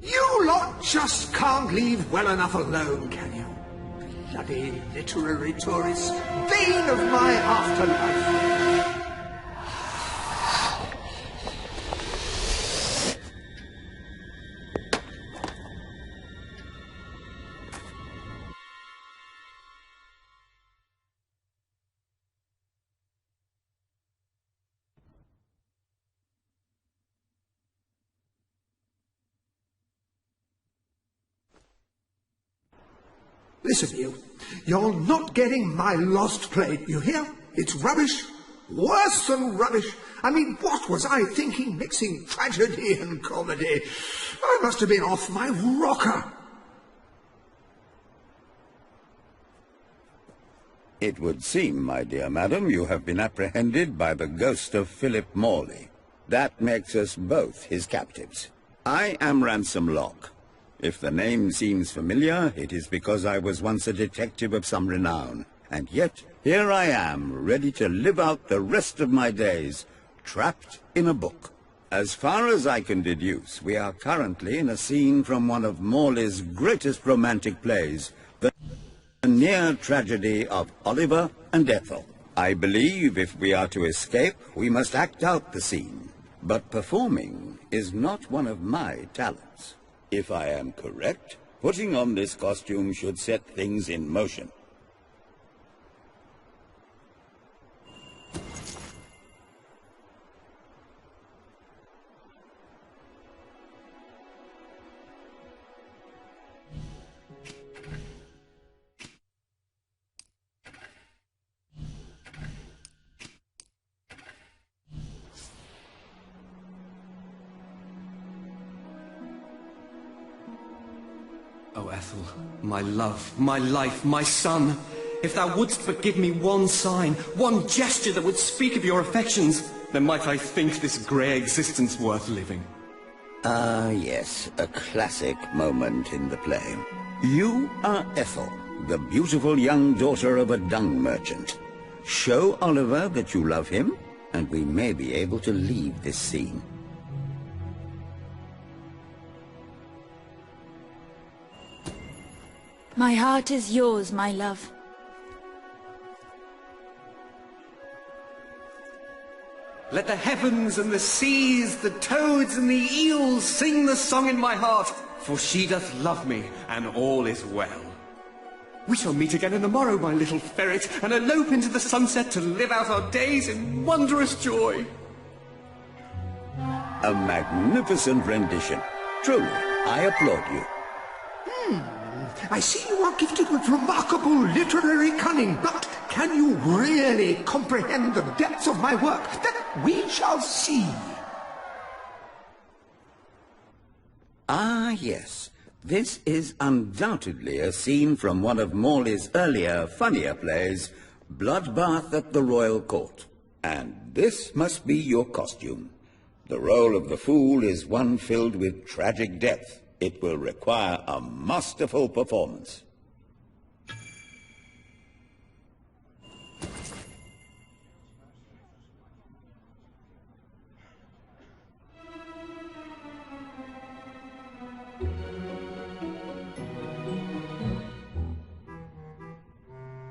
You lot just can't leave well enough alone, can you? Bloody literary tourists, bane of my afterlife. Listen, you're not getting my lost play, you hear? It's rubbish, worse than rubbish. I mean, what was I thinking mixing tragedy and comedy? I must have been off my rocker. It would seem, my dear madam, you have been apprehended by the ghost of Phillipth Morley. That makes us both his captives. I am Ransom Locke. If the name seems familiar, it is because I was once a detective of some renown. And yet, here I am, ready to live out the rest of my days, trapped in a book. As far as I can deduce, we are currently in a scene from one of Morley's greatest romantic plays, the near tragedy of Oliver and Ethel. I believe if we are to escape, we must act out the scene. But performing is not one of my talents. If I am correct, putting on this costume should set things in motion. Oh, Ethel, my love, my life, my son, if thou wouldst but give me one sign, one gesture that would speak of your affections, then might I think this grey existence worth living. Ah, yes, a classic moment in the play. You are Ethel, the beautiful young daughter of a dung merchant. Show Oliver that you love him, and we may be able to leave this scene. My heart is yours, my love. Let the heavens and the seas, the toads and the eels sing the song in my heart, for she doth love me, and all is well. We shall meet again in the morrow, my little ferret, and elope into the sunset to live out our days in wondrous joy. A magnificent rendition. Truly, I applaud you. I see you are gifted with remarkable literary cunning, but can you really comprehend the depths of my work? That we shall see. Ah, yes. This is undoubtedly a scene from one of Morley's earlier, funnier plays, Bloodbath at the Royal Court. And this must be your costume. The role of the fool is one filled with tragic depth. It will require a masterful performance.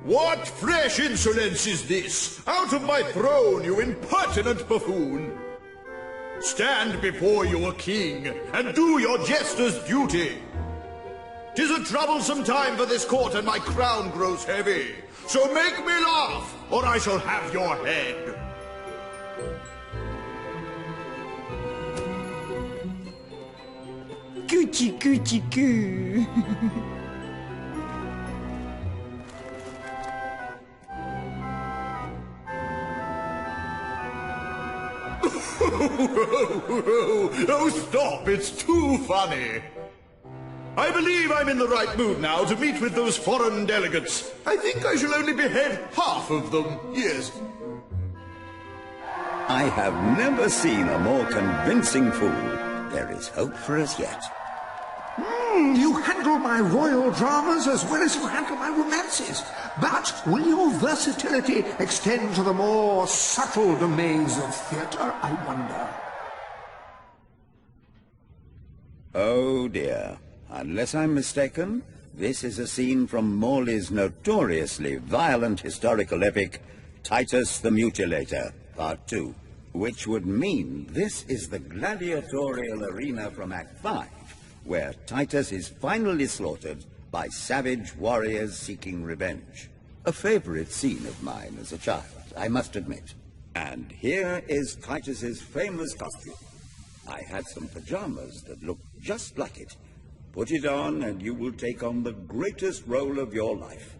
What fresh insolence is this? Out of my throne, you impertinent buffoon! Stand before your king, and do your jester's duty. 'Tis a troublesome time for this court, and my crown grows heavy. So make me laugh, or I shall have your head. Coochie coochie coo. Oh, stop, it's too funny. I believe I'm in the right mood now to meet with those foreign delegates. I think I shall only behead half of them, yes. I have never seen a more convincing fool. There is hope for us yet. You handle my royal dramas as well as you handle my romances. But will your versatility extend to the more subtle domains of theatre, I wonder? Oh dear. Unless I'm mistaken, this is a scene from Morley's notoriously violent historical epic, Titus the Mutilator, Part 2, which would mean this is the gladiatorial arena from Act 5, where Titus is finally slaughtered by savage warriors seeking revenge. A favorite scene of mine as a child, I must admit. And here is Titus's famous costume. I had some pajamas that looked just like it. Put it on and you will take on the greatest role of your life.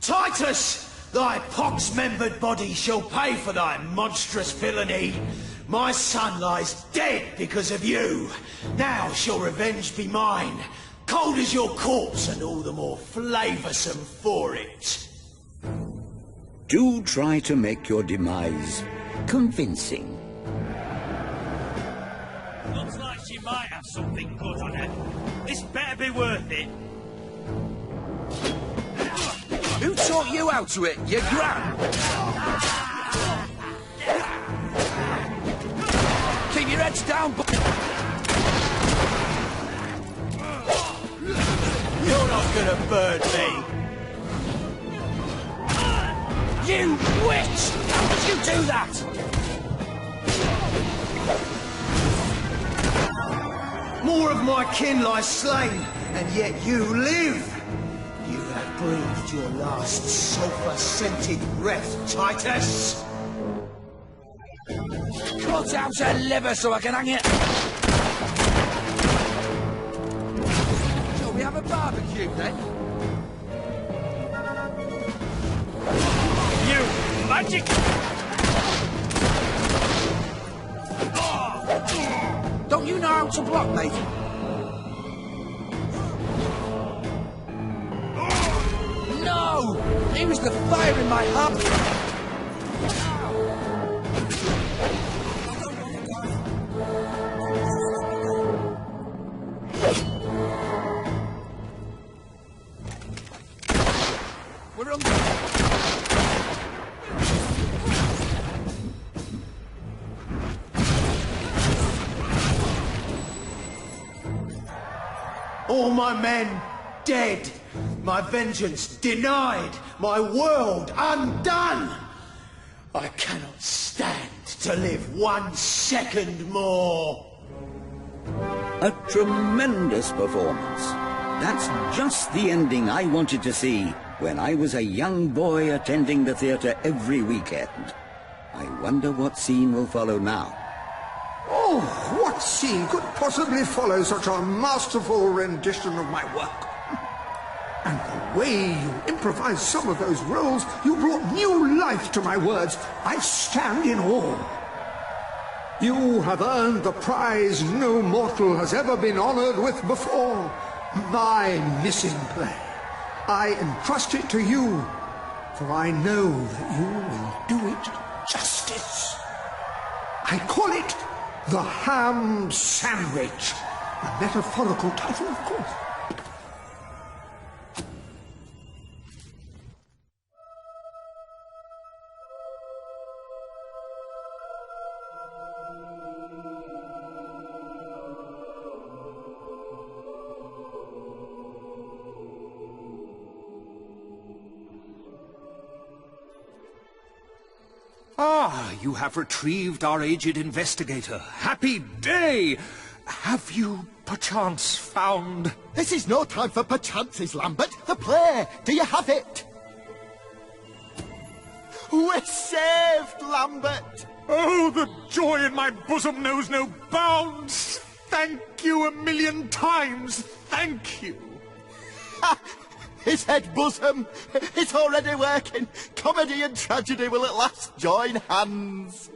Titus, thy pox-membered body shall pay for thy monstrous villainy. My son lies dead because of you. Now shall revenge be mine, cold as your corpse and all the more flavoursome for it. Do try to make your demise convincing. Looks like she might have something good on her. This better be worth it. Who taught you how to hit, your gran? Keep your heads down, You're not gonna burn me. You witch! How did you do that? More of my kin lie slain, and yet you live. You have breathed your last sulphur-scented breath, Titus. Cut out her liver so I can hang it. Shall we have a barbecue then? You magic! Don't you know how to block, mate? No! It was the fire in my heart. We're on. All my men dead, my vengeance denied, my world undone. I cannot stand to live 1 second more. A tremendous performance. That's just the ending I wanted to see when I was a young boy attending the theatre every weekend. I wonder what scene will follow now. Oh, what scene could possibly follow such a masterful rendition of my work? And the way you improvised some of those roles, you brought new life to my words. I stand in awe. You have earned the prize no mortal has ever been honored with before. My missing play. I entrust it to you, for I know that you will do it justice. I call it The Ham Sandwich. A metaphorical title, of course. Ah, you have retrieved our aged investigator. Happy day! Have you, perchance, found... This is no time for perchances, Lambert. The play! Do you have it? We're saved, Lambert! Oh, the joy in my bosom knows no bounds! Thank you 1,000,000 times! Thank you! His head bosom! It's already working! Comedy and tragedy will at last join hands!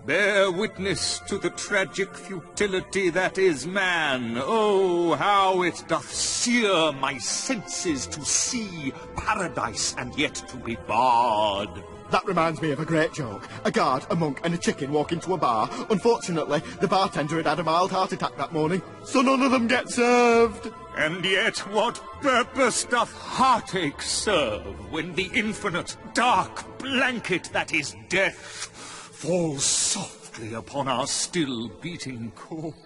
Bear witness to the tragic futility that is man. Oh, how it doth sear my senses to see paradise and yet to be barred. That reminds me of a great joke. A guard, a monk and a chicken walk into a bar. Unfortunately, the bartender had had a mild heart attack that morning, so none of them get served. And yet what purpose doth heartache serve when the infinite dark blanket that is death falls softly upon our still beating corpse?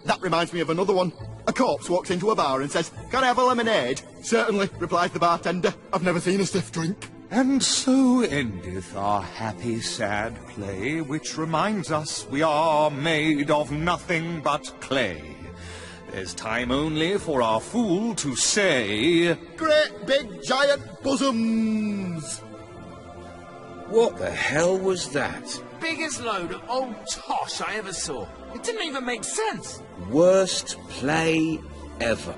That reminds me of another one. A corpse walks into a bar and says, "Can I have a lemonade?" "Certainly," replies the bartender. "I've never seen a stiff drink." And so endeth our happy sad play, which reminds us we are made of nothing but clay. There's time only for our fool to say... Great big giant bosoms! What the hell was that? Biggest load of old tosh I ever saw. It didn't even make sense. Worst play ever.